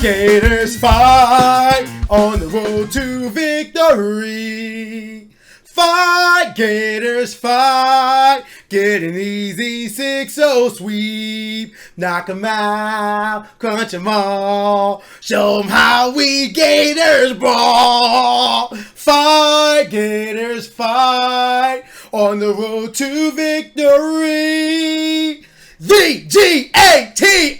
Gators fight on the road to victory. Fight, Gators fight, get an easy 6-0 sweep. Knock 'em out, crunch 'em all, show 'em how we Gators brawl. Fight, Gators fight, on the road to victory. VGATRS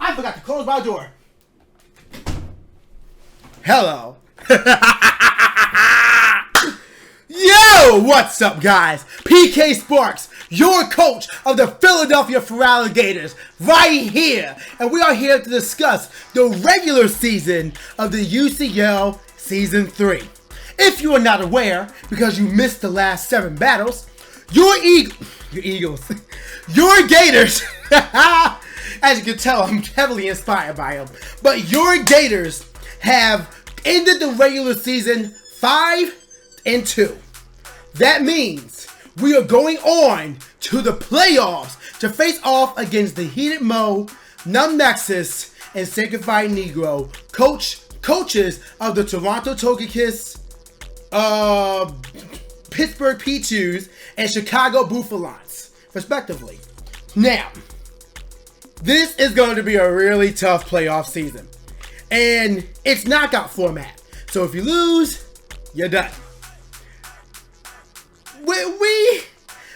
I forgot to close my door. Hello. Yo, what's up, guys? PKSparkxx, your coach of the Philadelphia Feraligatrs, right here. And we are here to discuss the regular season of the UCL Season 3. If you are not aware, because you missed the last 7 battles, your Gators, as you can tell, I'm heavily inspired by them, but your Gators have ended the regular season 5-2. That means we are going on to the playoffs to face off against the Heated Mo, Nexus, and Sanctified Negro, coaches of the Toronto Togekiss, Pittsburgh Pichus, and Chicago Buffalons, respectively. Now, this is going to be a really tough playoff season, and it's knockout format. So if you lose, you're done. We're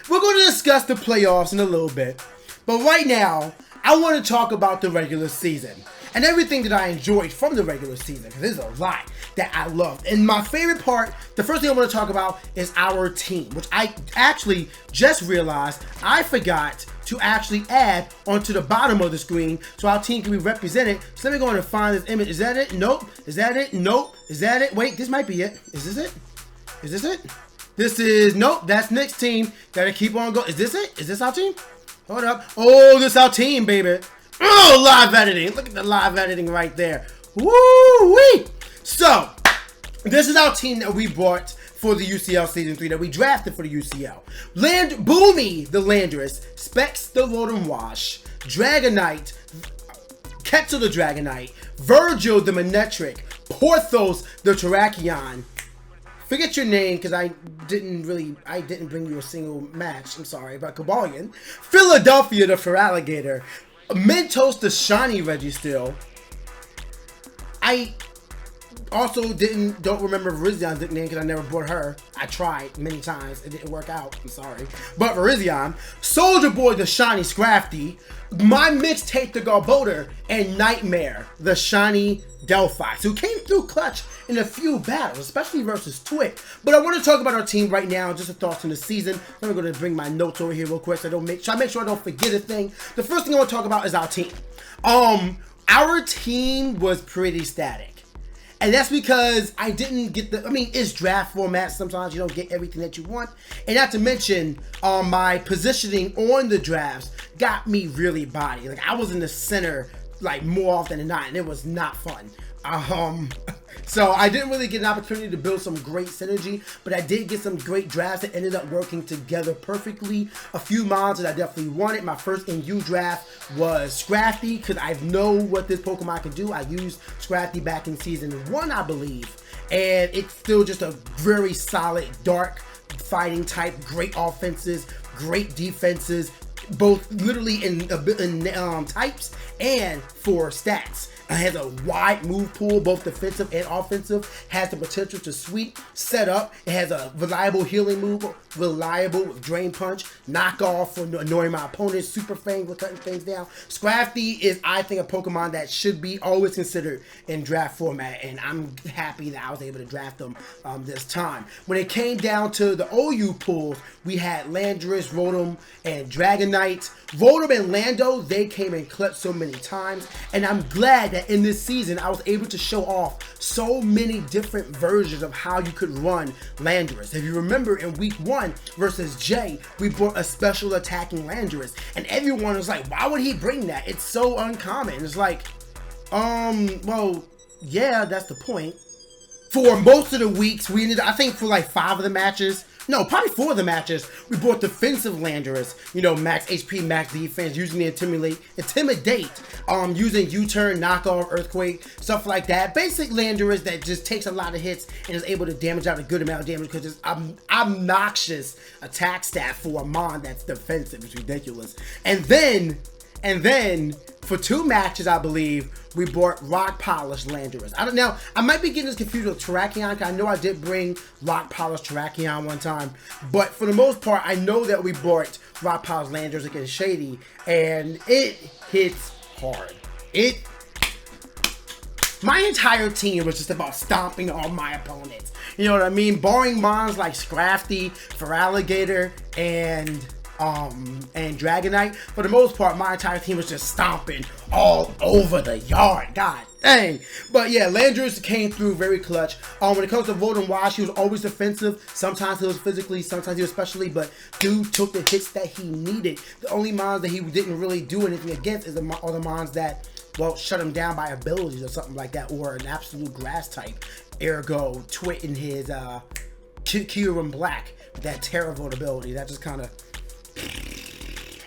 going to discuss the playoffs in a little bit, but right now, I want to talk about the regular season and everything that I enjoyed from the regular season, because there's a lot that I loved. And my favorite part, the first thing I want to talk about is our team, which I actually just realized I forgot to actually add onto the bottom of the screen so our team can be represented. So let me go and find this image. Is that it? Nope. Is that it? Nope. Is that it? Wait, this might be it. Is this it? Is this it? This is, nope, that's Nick's team. Gotta keep on going. Is this it? Is this our team? Hold up. Oh, this our team, baby. Oh, live editing. Look at the live editing right there. Woo-wee. So, this is our team that we brought for the UCL Season 3, that we drafted for the UCL. Boomy, the Landorus, Specs, the Rotom Wash, Dragonite, Ketzel, the Dragonite, Virgil, the Manectric, Porthos, the Terrakion. Forget your name, because I didn't bring you a single match. I'm sorry, but Kabalion. Philadelphia, the Feraligator. Mentos, the Shiny Registeel. I also don't remember Verizion's nickname because I never bought her. I tried many times. It didn't work out. I'm sorry. But Virizion. Soldier Boy, the Shiny Scrafty. My Mixtape, the Garbodor. And Nightmare, the Shiny Delphi. So came through clutch in a few battles, especially versus Twit. But I want to talk about our team right now, just the thoughts on the season. I'm going to bring my notes over here real quick so I make sure I don't forget a thing. The first thing I want to talk about is our team. Our team was pretty static. And that's because I didn't get it's draft format. Sometimes you don't get everything that you want. And not to mention, my positioning on the drafts got me really body. Like, I was in the center, like, more often than not, and it was not fun. So I didn't really get an opportunity to build some great synergy, but I did get some great drafts that ended up working together perfectly. A few mods that I definitely wanted. My first NU draft was Scrafty, because I know what this Pokemon can do. I used Scrafty back in Season 1, I believe, and it's still just a very solid, dark fighting type, great offenses, great defenses, both literally in types and for stats. It has a wide move pool, both defensive and offensive. Has the potential to sweep, set up. It has a reliable healing move, reliable with Drain Punch, knock off for annoying my opponents, Super Fang with cutting things down. Scrafty is, I think, a Pokemon that should be always considered in draft format, and I'm happy that I was able to draft them this time. When it came down to the OU pools, we had Landorus, Rotom, and Dragonite. Rotom and Lando, they came in clutch so many times, and I'm glad that in this season I was able to show off so many different versions of how you could run Landorus. If you remember, in week 1 versus Jay, we brought a special attacking Landorus, and everyone was like, why would he bring that? It's so uncommon. It's like, well, yeah, that's the point. For most of the weeks, we ended, I think for like 5 of the matches, no, probably 4 of the matches, we brought defensive Landers, you know, max HP, max defense, using the intimidate, using U-turn, knockoff, earthquake, stuff like that. Basic Landers that just takes a lot of hits and is able to damage out a good amount of damage because it's obnoxious attack stat for a mon that's defensive. It's ridiculous. And then for 2 matches, I believe, we brought rock polished Landers. I might be getting this confused with Terrakion, because I know I did bring rock polished Terrakion one time, but for the most part, I know that we brought rock polished Landers against Shady, and it hits hard. My entire team was just about stomping on my opponents. You know what I mean? Barring mons like Scrafty, Feraligator, and Dragonite, for the most part, my entire team was just stomping all over the yard. God dang. But yeah, Landers came through very clutch. When it comes to Volt and Wash, he was always defensive. Sometimes he was physically, sometimes he was specially, but dude took the hits that he needed. The only mons that he didn't really do anything against are the mons that, well, shut him down by abilities or something like that, or an absolute grass type. Ergo, Twit in his Kyurem Black, that terrible ability. That just kind of,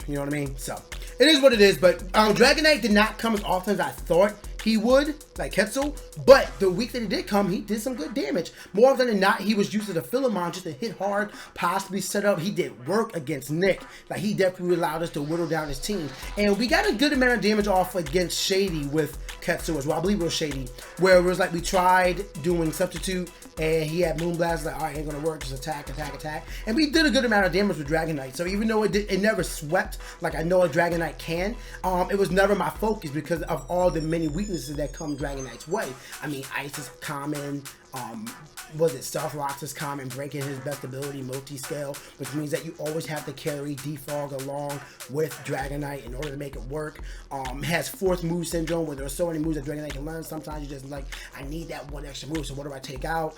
you know what I mean? So, it is what it is, but Dragonite did not come as often as I thought he would, like Quetzal, but the week that he did come, he did some good damage. More often than not, he was used as a Philemon just to hit hard, possibly set up. He did work against Nick. Like, he definitely allowed us to whittle down his team. And we got a good amount of damage off against Shady with Quetzal as well. I believe it was Shady, where it was like we tried doing Substitute, and he had Moonblast, like, all right, ain't gonna work, just attack. And we did a good amount of damage with Dragonite. So even though it never swept like I know a Dragonite can, it was never my focus because of all the many weaknesses that come Dragonite's way. I mean, Ice is common, Stealth Rocks is common, breaking his best ability, multi-scale, which means that you always have to carry Defog along with Dragonite in order to make it work. Has 4th move syndrome, where there are so many moves that Dragonite can learn. Sometimes you just like, I need that one extra move, so what do I take out?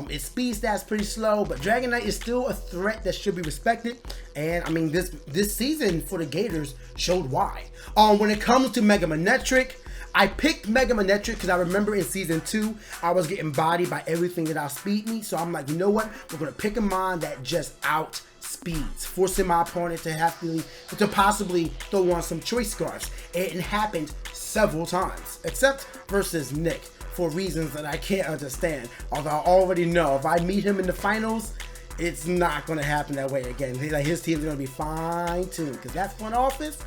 Its speed stat's pretty slow, but Dragonite is still a threat that should be respected. And I mean, this season for the Gators showed why. When it comes to Mega Manectric, I picked Mega Manectric because I remember in Season 2, I was getting bodied by everything that outspeed me. So I'm like, you know what? We're going to pick a mon that just outspeeds, forcing my opponent to possibly throw on some choice scarves. It happened several times, except versus Nick, for reasons that I can't understand. Although I already know if I meet him in the finals, it's not going to happen that way again. Like, his team's going to be fine-tuned because that front office...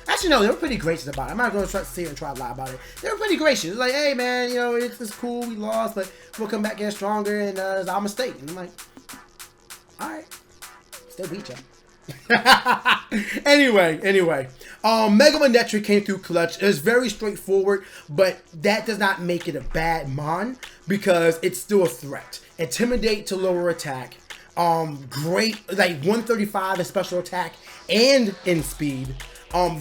Actually, no, they were pretty gracious about it. I'm not going to sit here and try to lie about it. They were pretty gracious. Like, hey, man, you know, it's cool. We lost, but we'll come back in stronger, and it's our mistake. And I'm like, all right. Still beat you. Anyway. Mega Manectric came through clutch. It was very straightforward, but that does not make it a bad mon because it's still a threat. Intimidate to lower attack. Great, like 135 in special attack and in speed.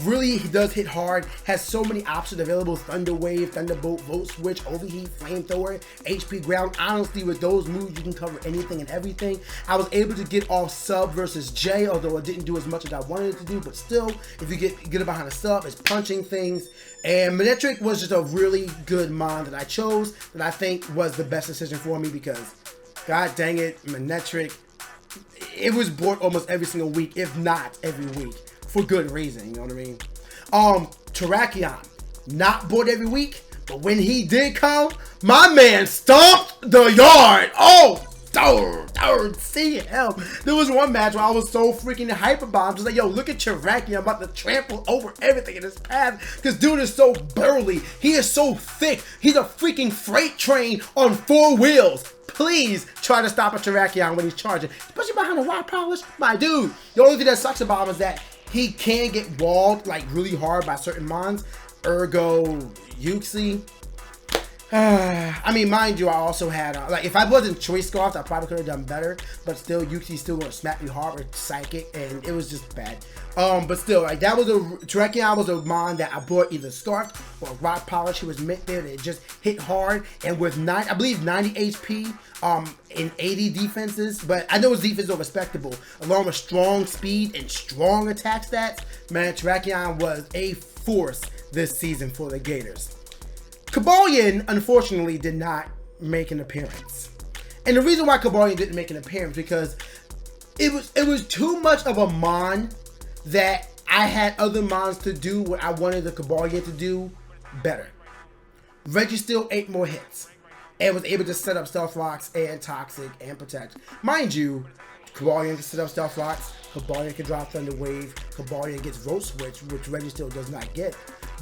Really does hit hard, has so many options available: Thunder Wave, Thunderbolt, Volt Switch, Overheat, Flamethrower, HP Ground. Honestly, with those moves, you can cover anything and everything. I was able to get off sub versus J, although it didn't do as much as I wanted it to do, but still, if you get it behind a sub, it's punching things. And Manectric was just a really good mon that I chose, that I think was the best decision for me because, god dang it, Manectric, it was bought almost every single week, if not every week. For good reason, you know what I mean? Terrakion, not bought every week, but when he did come, my man stomped the yard. Oh, see him. There was one match where I was so freaking hyper bombed. Just like, yo, look at Terrakion. I'm about to trample over everything in his path. This dude is so burly. He is so thick. He's a freaking freight train on 4 wheels. Please try to stop a Terrakion when he's charging, especially behind a rock polish. My dude, the only thing that sucks about him is that he can get walled like really hard by certain mons. Ergo, Yuxi. I mean, mind you, I also had like, if I wasn't choice scarfed, I probably could have done better. But still, Yuxi's still gonna smack me hard with psychic, and it was just bad. But still, like, that was a Terrakion was a mon that I bought either scarfed or rock polish. He was mint there, and it just hit hard. And with I believe 90 HP, in 80 defenses, but I know his defense is respectable, along with strong speed and strong attack stats. Man, Terrakion was a force this season for the Gators. Cobalion, unfortunately, did not make an appearance. And the reason why Cobalion didn't make an appearance because it was too much of a mon that I had other mons to do what I wanted the Cobalion to do better. Reggie still 8 more hits and was able to set up Stealth Rocks and Toxic and Protect. Mind you, Cobalion can set up Stealth Rocks, Cobalion can drop Thunder Wave, Cobalion gets Volt Switch, which Reggie still does not get.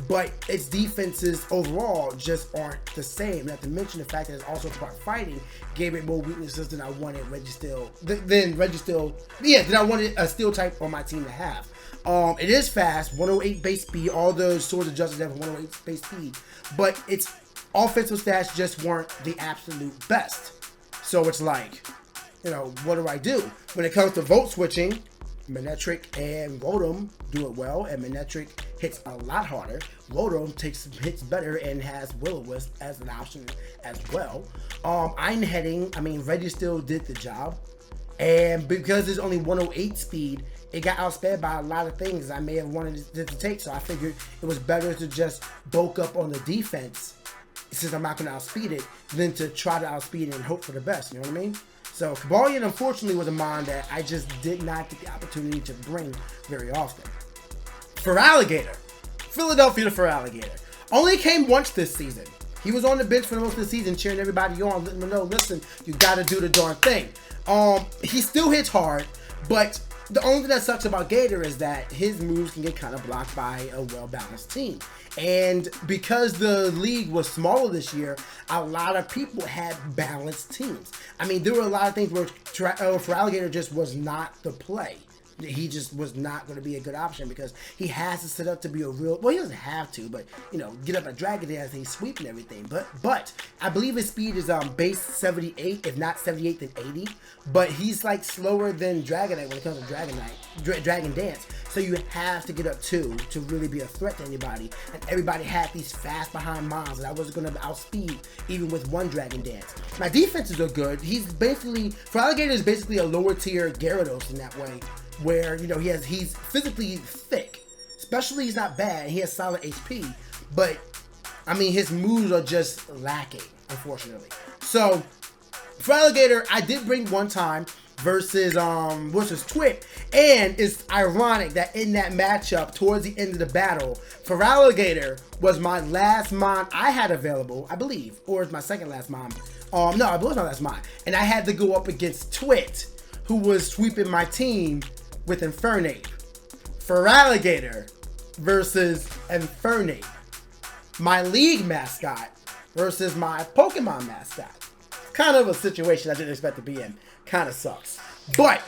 But its defenses overall just aren't the same. Not to mention the fact that it's also part fighting gave it more weaknesses than I wanted Registeel. Than I wanted a Steel type on my team to have. It is fast, 108 base speed. All those swords adjusted have 108 base speed, but its offensive stats just weren't the absolute best. So it's like, you know, what do I do when it comes to Volt switching? Manectric and Rotom do it well, and Manectric hits a lot harder. Rotom hits better and has Will-O-Wisp as an option as well. Iron Heading, I mean, Registeel did the job, and because there's only 108 speed, it got outsped by a lot of things I may have wanted it to take, so I figured it was better to just bulk up on the defense, since I'm not going to outspeed it, than to try to outspeed it and hope for the best, you know what I mean? So Cobalion, unfortunately, was a mon that I just did not get the opportunity to bring very often. Feraligatr, Philadelphia Feraligatr, only came once this season. He was on the bench for the most of the season, cheering everybody on, letting them know, listen, you got to do the darn thing. He still hits hard, but the only thing that sucks about Gator is that his moves can get kind of blocked by a well-balanced team. And because the league was smaller this year, a lot of people had balanced teams. I mean, there were a lot of things where Feraligatr just was not the play. He just was not going to be a good option because he has to set up to be a real, well, he doesn't have to, but, you know, get up a Dragon Dance and he's sweeping everything. But I believe his speed is base 78, if not 78, then 80. But he's like slower than Dragonite when it comes to Dragon Dance. So you have to get up 2 to really be a threat to anybody. And everybody had these fast behind mons that I wasn't going to outspeed even with one Dragon Dance. My defenses are good. Feraligatr is basically a lower tier Gyarados in that way, where, you know, he's physically thick. Especially he's not bad. He has solid HP. But, I mean, his moves are just lacking, unfortunately. So, Feraligatr, I did bring one time versus Twit, and it's ironic that in that matchup towards the end of the battle, Feraligatr was my last mon I had available, I believe, or it's my second last mon. No, I believe it's my last mon, and I had to go up against Twit, who was sweeping my team with Infernape. Feraligatr versus Infernape, my league mascot versus my Pokemon mascot. Kind of a situation I didn't expect to be in. Kind of sucks. But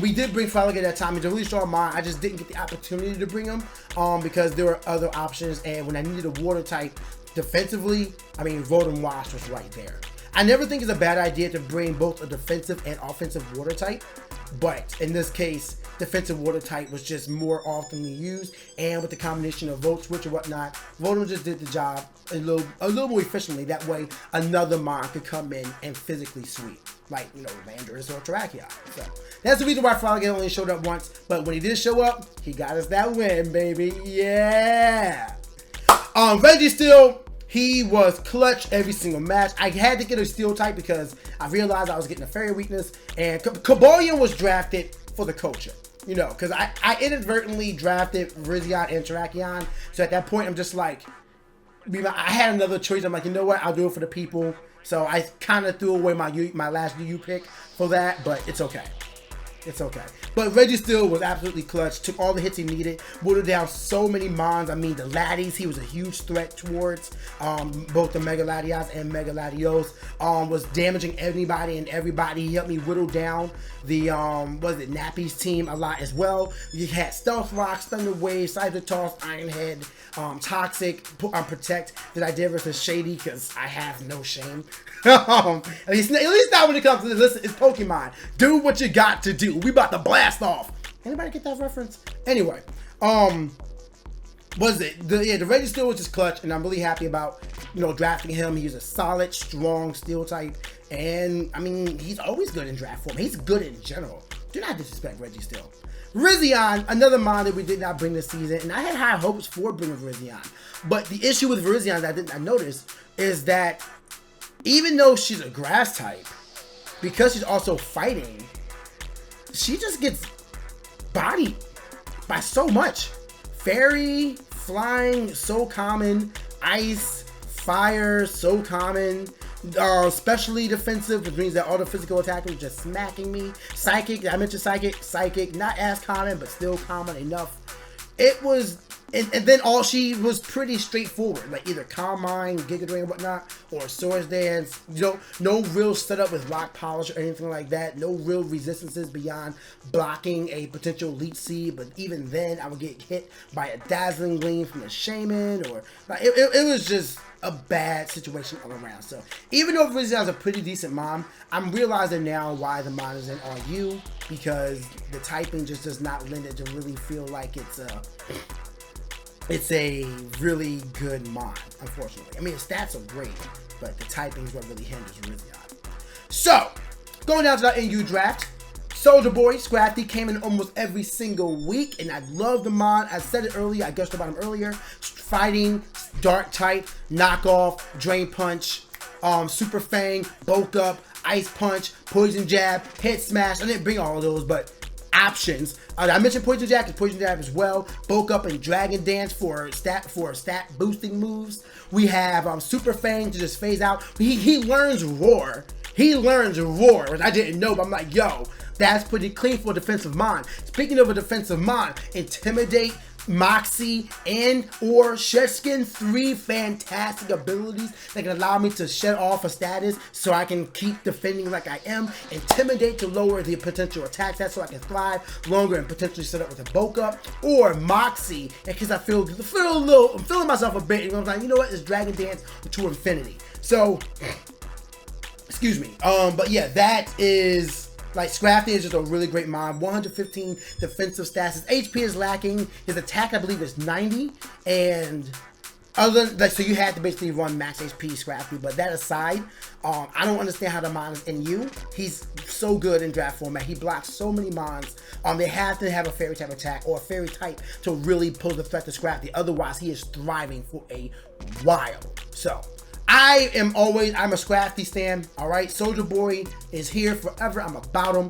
we did bring Feraligatr that time. He's a really strong mon. I just didn't get the opportunity to bring him because there were other options. And when I needed a water type defensively, I mean, Rotom Wash was right there. I never think it's a bad idea to bring both a defensive and offensive water type. But in this case, defensive water type was just more often used. And with the combination of Volt Switch or whatnot, Rotom just did the job a little more efficiently. That way, another mon could come in and physically sweep, like, you know, Landorus or Terrakion. So that's the reason why Feraligatr only showed up once. But when he did show up, he got us that win, baby. Yeah. Registeel, he was clutch every single match. I had to get a Steel type because I realized I was getting a Fairy weakness, and Cobalion was drafted for the culture. You know, because I inadvertently drafted Virizion and Terrakion. So at that point, I'm just like, I had another choice. I'm like, you know what? I'll do it for the people. So I kind of threw away my last UU pick for that, but it's okay. It's okay. But Registeel was absolutely clutch. Took all the hits he needed. Whittled down so many mons. I mean, the Latios, he was a huge threat towards both the Mega Latias and Mega Latios. Was damaging anybody and everybody. He helped me whittle down the, Nappy's team a lot as well. You had Stealth Rocks, Thunder Wave, Cyber Toss, Iron Head, Toxic, Protect that I did versus Shady because I have no shame. At least not when it comes to this. Listen, it's Pokemon. Do what you got to do. We about to blast off. Anybody get that reference? Anyway, the Registeel was just clutch, and I'm really happy about, you know, drafting him. He's a solid, strong Steel type, and I mean, he's always good in draft form. He's good in general. Do not disrespect Registeel. Virizion, another mon that we did not bring this season, and I had high hopes for bringing Virizion. But the issue with Virizion that I noticed is that even though she's a grass type, because she's also fighting, she just gets bodied by so much. Fairy, flying, so common. Ice, fire, so common. Especially defensive, which means that all the physical attacking is just smacking me. Psychic, I mentioned psychic, not as common, but still common enough. It was, and then she was pretty straightforward, like either Calm Mind, Giga Drain and whatnot, or Swords Dance. No real setup with Lock Polish or anything like that. No real resistances beyond blocking a potential Leech Seed, but even then, I would get hit by a Dazzling Gleam from the Shaman, or like it was just a bad situation all around. So even though Rizzy has a pretty decent Mon, I'm realizing now why the Mon isn't on you, because the typing just does not lend it to really feel like it's a really good Mon, unfortunately. I mean, the stats are great, but the typing is what really hinders Rizzy. So going down to the NU draft, Soldier Boy Scrafty came in almost every single week, and I love the Mon. I said it earlier, I guessed about him earlier. Fighting, Dark type, Knockoff, Drain Punch, Super Fang, Bulk Up, Ice Punch, Poison Jab, Head Smash. I didn't bring all of those, but options. I mentioned Poison Jab, because Poison Jab as well. Bulk Up and Dragon Dance for stat boosting moves. We have Super Fang to just phase out. He learns Roar. He learns Roar, which I didn't know, but I'm like, yo, that's pretty clean for a defensive Mon. Speaking of a defensive Mon, Intimidate, Moxie, and or Shed Skin, 3 fantastic abilities that can allow me to shed off a status so I can keep defending like I am. Intimidate to lower the potential attack stats so I can thrive longer and potentially set up with a Bulk Up, or Moxie because I feel a little, I'm feeling myself a bit, and I'm like, you know what, it's Dragon Dance to infinity. So excuse me, but yeah, that is, like, Scrafty is just a really great Mon. 115 defensive stats. His HP is lacking. His attack, I believe, is 90. And other than, like, so you had to basically run max HP Scrafty. But that aside, I don't understand how the Mon is in you. He's so good in draft format. He blocks so many Mons. They have to have a Fairy type attack or a Fairy type to really pose a threat to Scrafty. Otherwise, he is thriving for a while. So I'm a Scrafty stan, alright? Soldier Boy is here forever. I'm about him.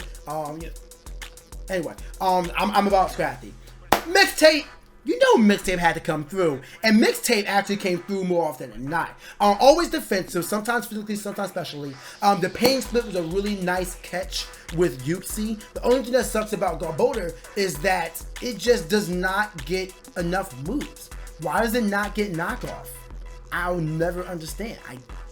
Anyway, I'm about Scrafty. Mixtape, you know Mixtape had to come through. And Mixtape actually came through more often than not. Always defensive, sometimes physically, sometimes specially. The Pain Split was a really nice catch with Yuxi. The only thing that sucks about Garbodor is that it just does not get enough moves. Why does it not get knockoff? I'll never understand.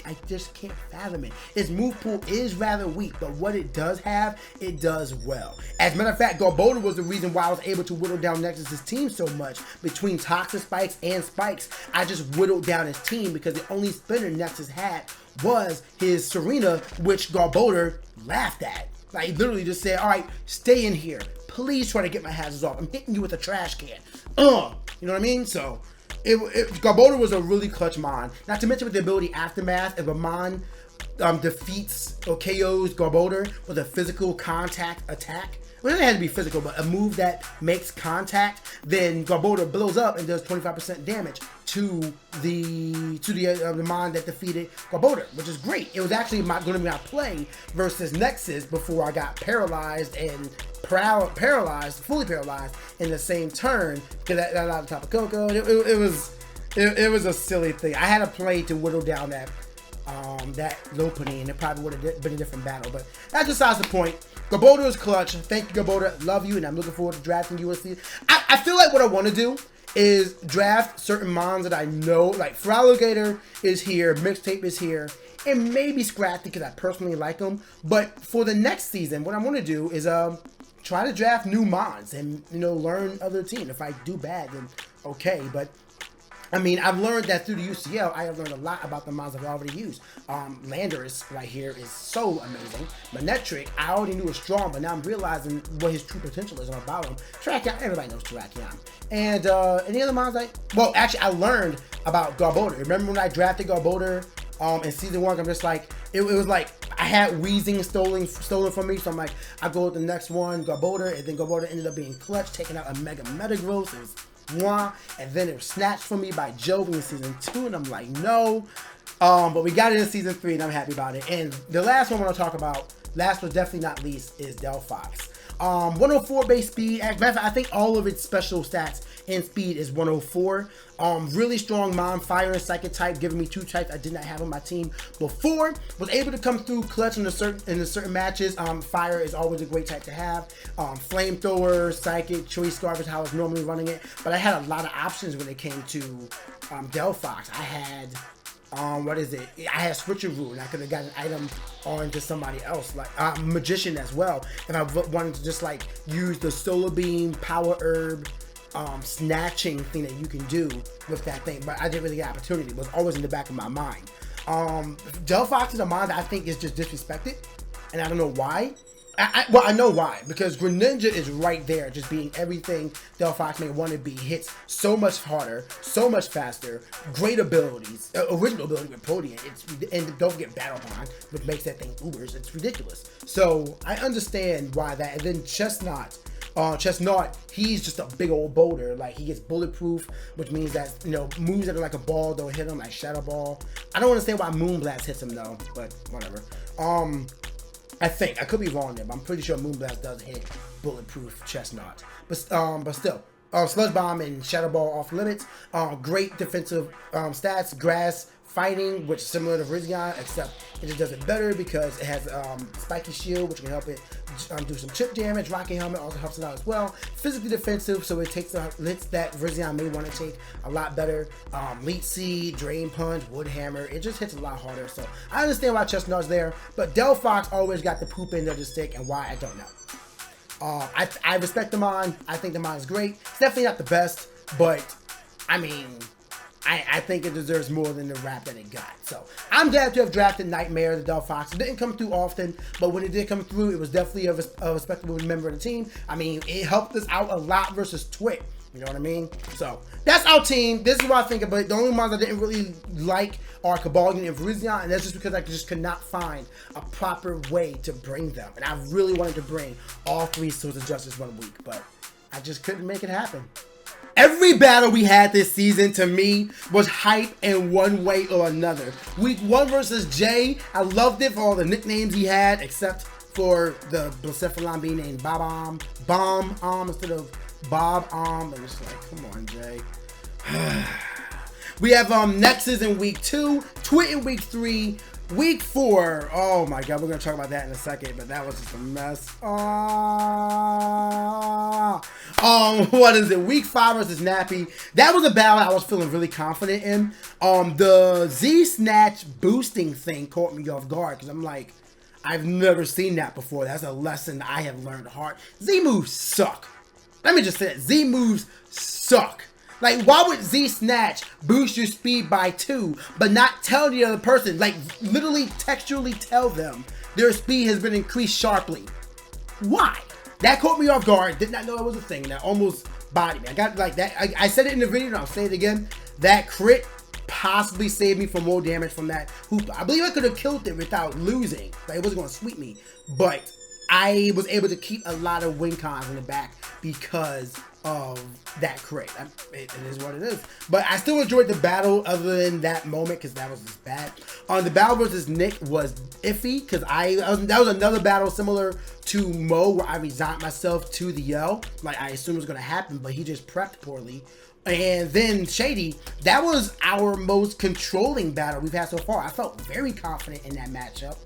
I just can't fathom it. Its move pool is rather weak, but what it does have, it does well. As a matter of fact, Garbodor was the reason why I was able to whittle down Nexus's team so much. Between Toxic Spikes and Spikes, I just whittled down his team because the only spinner Nexus had was his Serena, which Garbodor laughed at. Like, he literally just said, alright, stay in here. Please try to get my hazards off. I'm hitting you with a trash can. You know what I mean? So Garbodor was a really clutch Mon. Not to mention with the ability Aftermath, if a Mon defeats or KOs Garbodor with a physical contact attack, well, it doesn't have to be physical, but a move that makes contact, then Garbodor blows up and does 25% damage to the Mon that defeated Garbodor, which is great. It was actually going to be my play versus Nexus before I got paralyzed and fully paralyzed in the same turn because that allowed the top of Coco. It was a silly thing. I had a play to whittle down that Lopunny, and it probably would have been a different battle. But that's besides the point. Garbodor is clutch. Thank you, Garbodor. Love you, and I'm looking forward to drafting USC. I feel like what I want to do is draft certain Mons that I know, like Feraligatr is here, Mixtape is here, and maybe Scrafty because I personally like them. But for the next season, what I want to do is try to draft new Mons and, you know, learn other teams. If I do bad, then okay. But I mean, I've learned that through the UCL, I have learned a lot about the Mons I've already used. Landorus right here is so amazing. Manectric, I already knew was strong, but now I'm realizing what his true potential is about him. Terrakion, everybody knows Terrakion. And any other Mons actually, I learned about Garbodor. Remember when I drafted Garbodor in season 1? I'm just like, it was like, I had Wheezing stolen from me, so I'm like, I go with the next one, Garbodor, and then Garbodor ended up being clutch, taking out a Mega Metagross. It was and then it was snatched from me by Jovi in season 2, and I'm like, no. But we got it in season 3, and I'm happy about it. And the last one I want to talk about last but definitely not least is Delphox. 104 base speed. As a matter of fact, I think all of its special stats and speed is 104. Really strong Mom, Fire, and Psychic type, giving me 2 types I did not have on my team before. Was able to come through clutch in certain matches. Fire is always a great type to have. Flamethrower, Psychic, Choice Scarf is how I was normally running it. But I had a lot of options when it came to Delphox. I had what is it? I had Switcheroo, and I could have got an item on to somebody else, like Magician as well. And I wanted to just like use the Solar Beam, Power Herb, snatching thing that you can do with that thing, but I didn't really get opportunity. It was always in the back of my mind. Delphox is a mod that I think is just disrespected, and I don't know why. Well, I know why, because Greninja is right there, just being everything Delphox may want to be. Hits so much harder, so much faster, great abilities, original ability with Protean. And don't forget Battle Bond, which makes that thing Ubers. It's ridiculous. So I understand why that. And then Chestnut, he's just a big old boulder. Like, he gets bulletproof, which means that, you know, moves that are like a ball don't hit him, like Shadow Ball. I don't understand why Moonblast hits him though, but whatever. I think I could be wrong there, but I'm pretty sure Moonblast does hit bulletproof Chestnut. But still, Sludge Bomb and Shadow Ball off limits. Great defensive stats. Grass Fighting, which is similar to Virizion, except it just does it better because it has Spiky Shield, which can help it do some chip damage. Rocket Helmet also helps it out as well. Physically defensive, so it takes the hits that Virizion may want to take a lot better. Leech Seed, Drain Punch, Wood Hammer, it just hits a lot harder. So I understand why Chestnut's there, but Delphox always got the poop end of the stick, and why I don't know. I respect the mod. I think the mod is great. It's definitely not the best, but I mean, I think it deserves more than the rap that it got. So I'm glad to have drafted Nightmare, the Delphox. It didn't come through often, but when it did come through, it was definitely a respectable member of the team. I mean, it helped us out a lot versus Twit. You know what I mean? So that's our team. This is what I think about it. The only ones I didn't really like are Caballion and Virizion, and that's just because I just could not find a proper way to bring them. And I really wanted to bring all 3 Swords of Justice 1 week, but I just couldn't make it happen. Every battle we had this season, to me, was hype in one way or another. Week 1 versus Jay, I loved it for all the nicknames he had, except for the Blacephalon being named Bomb instead of Bob and it's like, come on, Jay. We have Nexus in week 2, Twit in week 3, week 4. Oh my god, we're gonna talk about that in a second, but that was just a mess. What is it? Week 5 versus Nappy. That was a battle I was feeling really confident in. The Z Snatch boosting thing caught me off guard because I'm like, I've never seen that before. That's a lesson I have learned hard. Z moves suck. Let me just say it. Z moves suck. Like, why would Z Snatch boost your speed by 2, but not tell the other person, like, literally textually tell them their speed has been increased sharply? Why? That caught me off guard. Did not know that was a thing. That almost bodied me. I got like that. I said it in the video, and I'll say it again. That crit possibly saved me from more damage from that hoop. I believe I could have killed it without losing. Like, it wasn't going to sweep me, but I was able to keep a lot of win cons in the back because of that crit. It is what it is. But I still enjoyed the battle other than that moment because that was just bad. The battle versus Nick was iffy because that was another battle similar to Mo where I resigned myself to the yell. Like, I assumed it was going to happen, but he just prepped poorly. And then Shady, that was our most controlling battle we've had so far. I felt very confident in that matchup.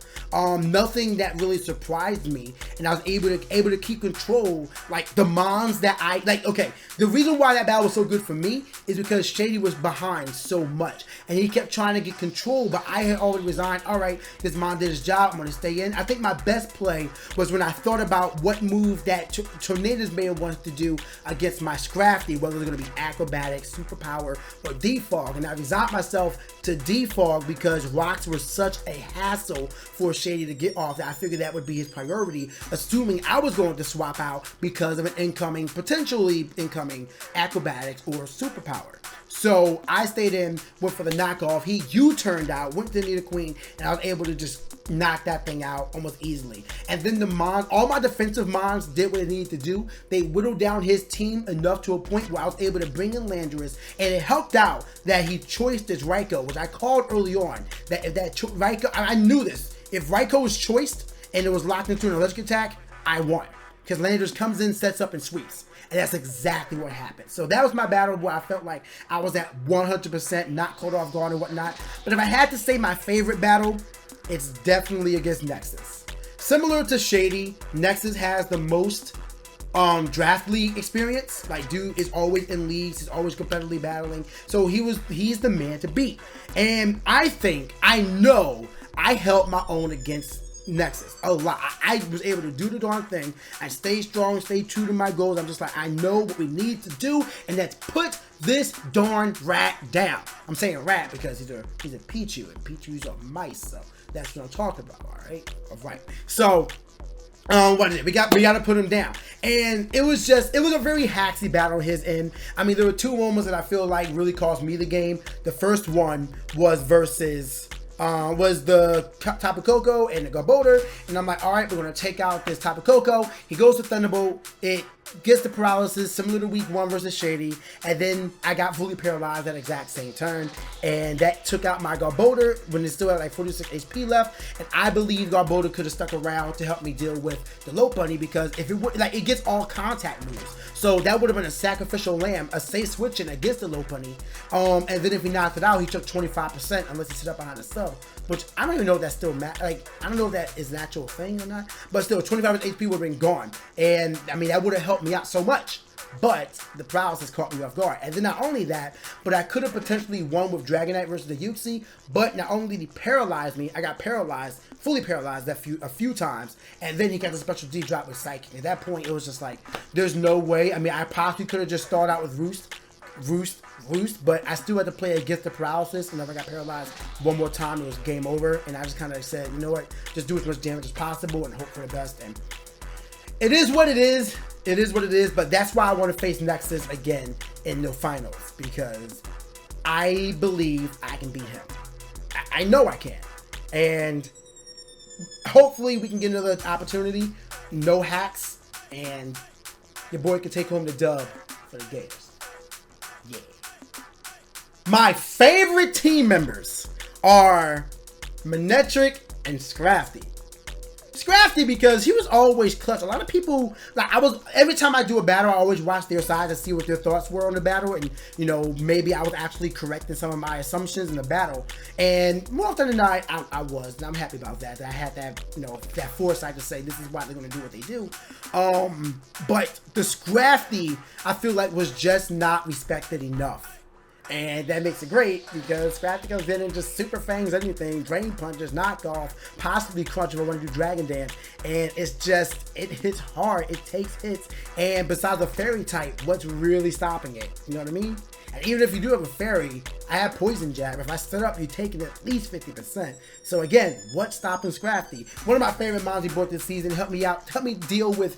Nothing that really surprised me, and I was able to keep control. Like, the mons that I like. Okay, the reason why that battle was so good for me is because Shady was behind so much, and he kept trying to get control. But I had already resigned. All right, this mon did his job. I'm gonna stay in. I think my best play was when I thought about what move that Tornadoes may have wanted to do against my Scrafty, whether it's gonna be Acrobatics, Superpower, or Defog, and I resigned myself to Defog because rocks were such a hassle for Shady to get off that I figured that would be his priority, assuming I was going to swap out because of an potentially incoming Acrobatics or Superpower. So I stayed in, went for the knockoff. He U-turned out, went to Nita Queen, and I was able to just knock that thing out almost easily. And then the mons, all my defensive mons did what it needed to do. They whittled down his team enough to a point where I was able to bring in Landorus, and it helped out that he choiced his Raikou, which I called early on. That if that Raikou, I knew this. If Raikou was choiced and it was locked into an electric attack, I won. Because Landers comes in, sets up, and sweeps. And that's exactly what happened. So that was my battle where I felt like I was at 100% not caught off guard and whatnot. But if I had to say my favorite battle, it's definitely against Nexus. Similar to Shady, Nexus has the most draft league experience. Like, dude is always in leagues, he's always competitively battling. So he's the man to beat. And I know I held my own against Nexus a lot. I was able to do the darn thing. I stayed strong, stayed true to my goals. I'm just like, I know what we need to do, and that's put this darn rat down. I'm saying rat because he's a Pichu, and Pichus are mice, so that's what I'm talking about. All right. So what is it? We got to put him down. And it was a very hacksy battle on his end. I mean, there were two moments that I feel like really cost me the game. The first one was versus was the Tapu Koko and the Gator, and I'm like, all right, we're gonna take out this Tapu Koko. He goes to Thunderbolt, it gets the paralysis similar to week 1 versus Shady, and then I got fully paralyzed that exact same turn, and that took out my Gator when it still had like 46 HP left. And I believe Gator could have stuck around to help me deal with the Lopunny, because if it would, like, it gets all contact moves, so that would have been a sacrificial lamb, a safe switching against the Lopunny. And then if he knocked it out, he took 25% unless he sit up behind the sub, which I don't even know if that's still I don't know if that is an actual thing or not, but still 25 HP would have been gone. And I mean, that would have helped me out so much, but the paralysis caught me off guard. And then not only that, but I could have potentially won with Dragonite versus the Uxie, but not only did he paralyze me, I got paralyzed, fully paralyzed a few times, and then he got the special D drop with Psychic. At that point, it was just like, there's no way. I mean, I possibly could have just started out with Roost, but I still had to play against the paralysis, and if I got paralyzed one more time, it was game over. And I just kind of said, you know what, just do as much damage as possible and hope for the best. And it is what it is. It is what it is, but that's why I want to face Nexus again in the finals, because I believe I can beat him. I know I can, and hopefully we can get another opportunity. No hacks, and your boy can take home the dub for the Gators. Yeah. My favorite team members are Manectric and Scrafty. Scrafty because he was always clutch. A lot of people, like, every time I do a battle, I always watch their side to see what their thoughts were on the battle, and you know, maybe I was actually correct in some of my assumptions in the battle. And more often than not, I was, and I'm happy about that. I had that, you know, that foresight to say this is why they're gonna do what they do. But the Scrafty, I feel like, was just not respected enough. And that makes it great because Scrafty comes in and just super fangs anything, drain punches, knockoff, possibly crunch if I want to do dragon dance. And it's just, it hits hard, it takes hits. And besides the fairy type, what's really stopping it? You know what I mean? And even if you do have a fairy, I have poison jab. If I set up, you're taking at least 50%. So again, what's stopping Scrafty? One of my favorite mons he bought this season, helped me out, helped me deal with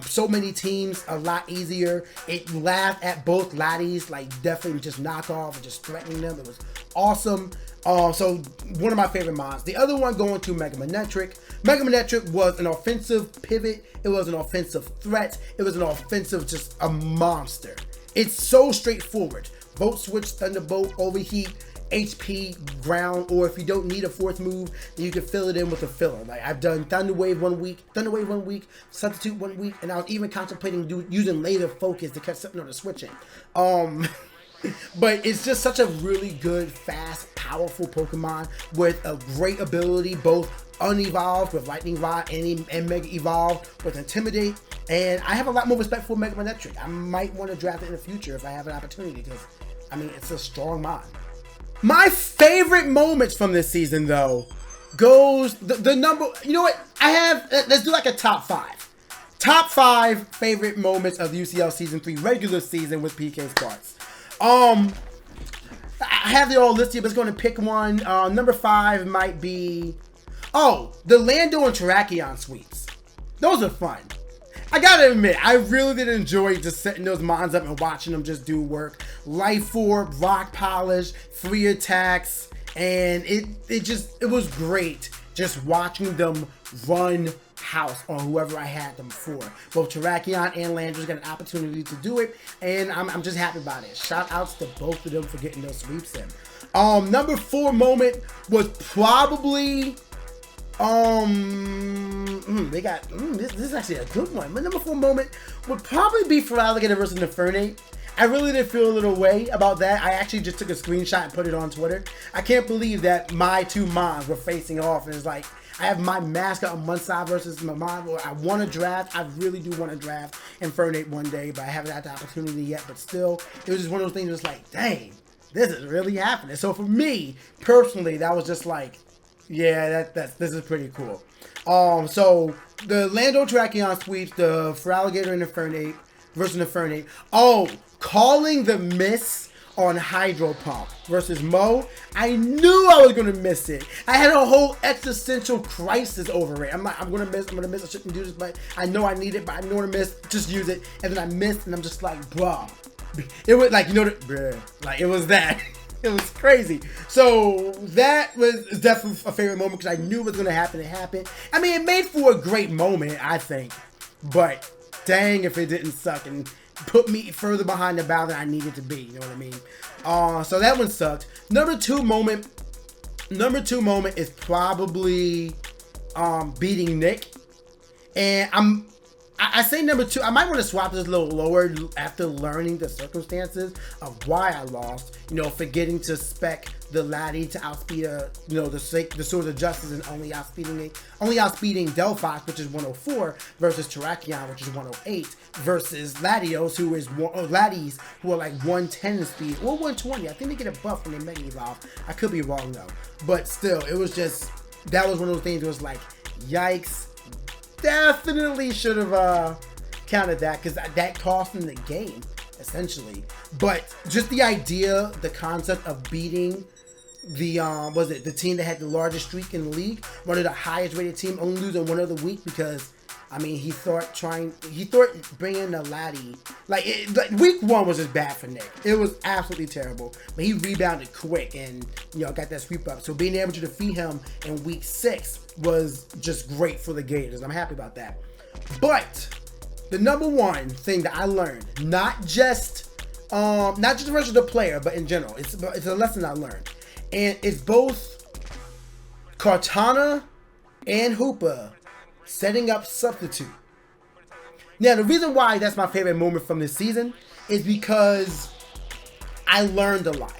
so many teams a lot easier. It laughed at both laddies, like definitely just knock off and just threatening them. It was awesome. So one of my favorite mons. The other one going to Mega Manectric. Mega Manectric was an offensive pivot. It was an offensive threat. It was an offensive, just a monster. It's so straightforward. Volt switch, Thunderbolt, overheat, HP, ground, or if you don't need a fourth move, then you can fill it in with a filler. Like I've done Thunder Wave one week, Substitute 1 week, and I was even contemplating using Laser Focus to catch something on the switching. But it's just such a really good, fast, powerful Pokemon with a great ability, both unevolved with Lightning Rod and Mega Evolved with Intimidate. And I have a lot more respect for Mega Manectric. I might want to draft it in the future if I have an opportunity because, I mean, it's a strong mod. My favorite moments from this season, though, goes the number. You know what? I have. Let's do like a top 5. Top 5 favorite moments of the UCL Season 3 regular season with PKSparkxx. I have it all listed, but I'm going to pick one. Number 5 might be, the Lando and Terrakion sweeps. Those are fun. I gotta admit, I really did enjoy just setting those mons up and watching them just do work. Life Orb, Rock Polish, 3 attacks, and it was great just watching them run house on whoever I had them for. Both Terrakion and Landers got an opportunity to do it, and I'm just happy about it. Shout outs to both of them for getting those sweeps in. Number 4 moment was probably They got this is actually a good one. My number 4 moment would probably be Feraligatrs versus Nefernate. I really did feel a little way about that. I actually just took a screenshot and put it on Twitter. I can't believe that my two moms were facing off, and it's like I have my mascot on one side versus my mom. I want to draft. I really do want to draft Infernape one day, but I haven't had the opportunity yet. But still, it was just one of those things. Just like, dang, this is really happening. So for me personally, that was just like, yeah, this is pretty cool. So the Lando Tracheon sweeps the Feraligatr and Infernape versus Infernape. Oh, calling the miss on Hydro Pump versus Mo. I knew I was gonna miss it. I had a whole existential crisis over it. I'm like, I'm gonna miss. I shouldn't do this, but I know I need it. But I know I'm gonna miss. Just use it. And then I missed, and I'm just like, bruh. It was like, like it was that. It was crazy. So that was definitely a favorite moment because I knew it was gonna happen. It happened. I mean, it made for a great moment, I think. But dang, if it didn't suck and put me further behind the bow than I needed to be. You know what I mean? So that one sucked. Number two moment is probably beating Nick. And I say number 2. I might want to swap this a little lower after learning the circumstances of why I lost. You know, forgetting to spec the laddie to outspeed the Sword of Justice and only outspeeding Delphox, which is 104, versus Terrakion, which is 108, versus Latios, who is Laddies, who are like 110 in speed or 120. I think they get a buff when they make these off. I could be wrong though, but still, it was just that was one of those things. It was like, yikes. Definitely should have counted that because that cost him the game essentially. But just the idea, the concept of beating the the team that had the largest streak in the league, one of the highest rated team, only losing one other week because I mean he thought bringing the laddie like week 1 was just bad for Nick. It was absolutely terrible, but he rebounded quick and got that sweep up. So being able to defeat him in week 6 was just great for the Gators. I'm happy about that. But the number 1 thing that I learned, not just versus the player, but in general, it's a lesson I learned, and it's both Cortana and Hoopa setting up Substitute. Now, the reason why that's my favorite moment from this season is because I learned a lot.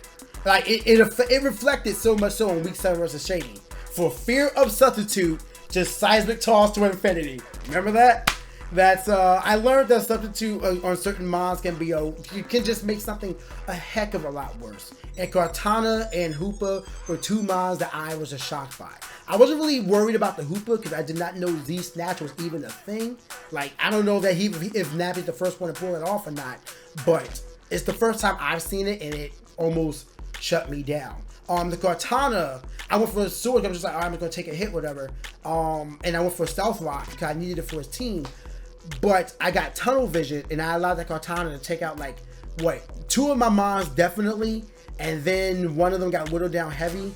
Like it reflected so much so in week 7 versus Shady. For fear of Substitute, just seismic toss to infinity. Remember that? That's I learned that Substitute on certain mods can be you can just make something a heck of a lot worse. And Cortana and Hoopa were 2 mods that I was just shocked by. I wasn't really worried about the Hoopa because I did not know Z Snatch was even a thing. Like, I don't know that if Nappy's the first one to pull it off or not, but it's the first time I've seen it and it almost shut me down. The Cortana, I went for a sword. I'm just like, all right, I'm gonna take a hit, whatever. And I went for a stealth rock because I needed it for his team. But I got tunnel vision and I allowed that Cortana to take out like 2 of my mons definitely, and then one of them got whittled down heavy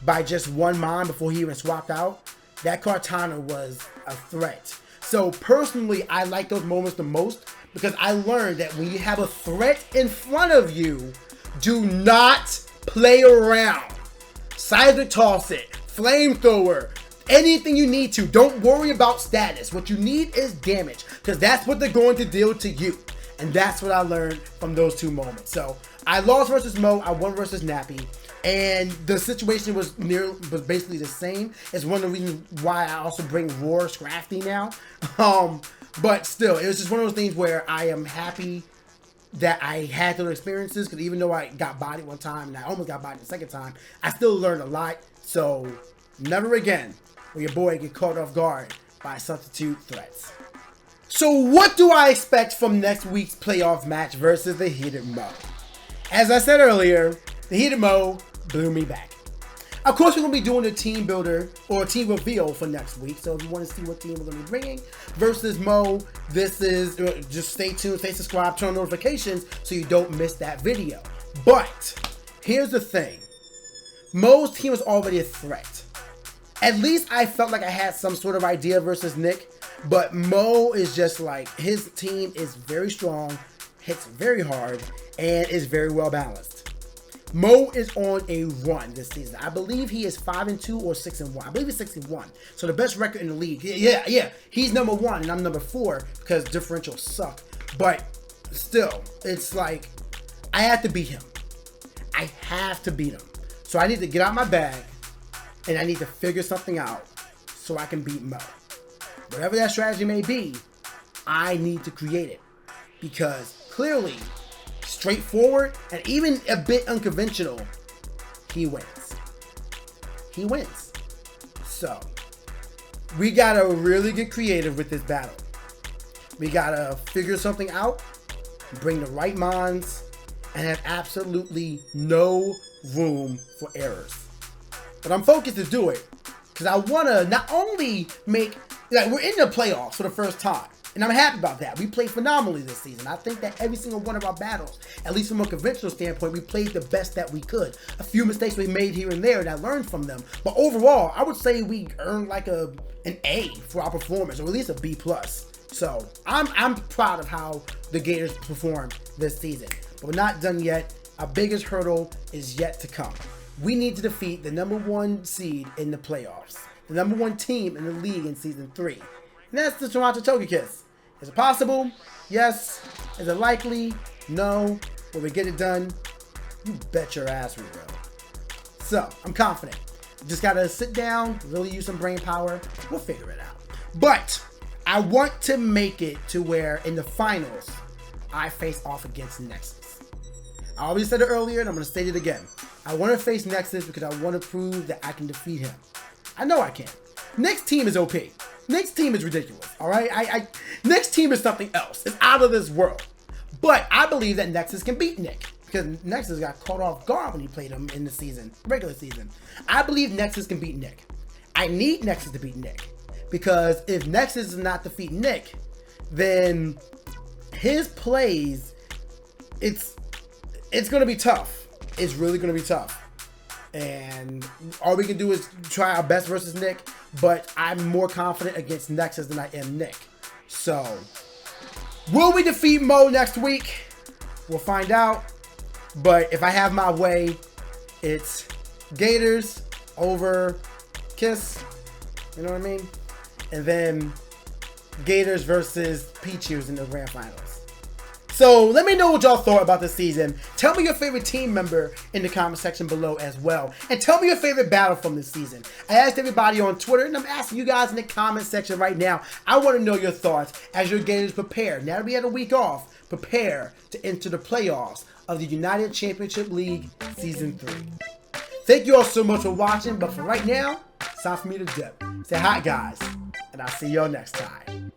by just 1 mon before he even swapped out. That Cortana was a threat. So personally, I like those moments the most because I learned that when you have a threat in front of you, do not play around. Seismic toss it, flamethrower, anything you need to. Don't worry about status. What you need is damage because that's what they're going to deal to you. And that's what I learned from those 2 moments. So I lost versus Mo, I won versus Nappy. And the situation was basically the same. It's one of the reasons why I also bring Roar Scrafty now. But still, it was just one of those things where I am happy that I had those experiences, because even though I got bodied one time and I almost got bodied the second time, I still learned a lot. So never again will your boy get caught off guard by substitute threats. So what do I expect from next week's playoff match versus the Heated Mo? As I said earlier, the Heated Mo blew me back. Of course, we're going to be doing a team builder or a team reveal for next week. So if you want to see what team we're going to be bringing versus Mo, this is, just stay tuned, stay subscribed, turn on notifications so you don't miss that video. But here's the thing. Mo's team is already a threat. At least I felt like I had some sort of idea versus Nick. But Mo is just like, his team is very strong, hits very hard, and is very well balanced. Mo is on a run this season. I believe he is 5-2 or 6-1. I believe he's 6-1. So the best record in the league. Yeah. He's number 1 and I'm number 4 because differentials suck. But still, it's like I have to beat him. I have to beat him. So I need to get out my bag and I need to figure something out so I can beat Mo. Whatever that strategy may be, I need to create it because clearly, straightforward and even a bit unconventional, he wins. He wins. So we gotta really get creative with this battle. We gotta figure something out, bring the right minds, and have absolutely no room for errors. But I'm focused to do it because I want to not only make, like, we're in the playoffs for the first time, and I'm happy about that. We played phenomenally this season. I think that every single one of our battles, at least from a conventional standpoint, we played the best that we could. A few mistakes we made here and there, and I learned from them. But overall, I would say we earned like an A for our performance, or at least a B+. So I'm proud of how the Gators performed this season. But we're not done yet. Our biggest hurdle is yet to come. We need to defeat the number 1 seed in the playoffs, the number 1 team in the league in season 3. And that's the Toronto Togekiss. Is it possible? Yes. Is it likely? No. Will we get it done? You bet your ass we will. So, I'm confident. Just gotta sit down, really use some brain power. We'll figure it out. But I want to make it to where in the finals, I face off against Nexus. I already said it earlier, and I'm going to state it again. I want to face Nexus because I want to prove that I can defeat him. I know I can. Nick's team is OP. Nick's team is ridiculous, all right? Nick's team is something else. It's out of this world. But I believe that Nexus can beat Nick because Nexus got caught off guard when he played him in the season, regular season. I believe Nexus can beat Nick. I need Nexus to beat Nick because if Nexus does not defeat Nick, then his plays, it's going to be tough. It's really going to be tough. And all we can do is try our best versus Nick, but I'm more confident against Nexus than I am Nick. So, will we defeat Mo next week? We'll find out. But if I have my way, it's Gators over Kiss. You know what I mean? And then Gators versus Pichus in the grand finals. So let me know what y'all thought about this season. Tell me your favorite team member in the comment section below as well. And tell me your favorite battle from this season. I asked everybody on Twitter, and I'm asking you guys in the comment section right now. I want to know your thoughts as your Gators prepare. Now that we had a week off, prepare to enter the playoffs of the United Championship League Season 3. Thank you all so much for watching, but for right now, it's time for me to dip. Say hi, guys, and I'll see y'all next time.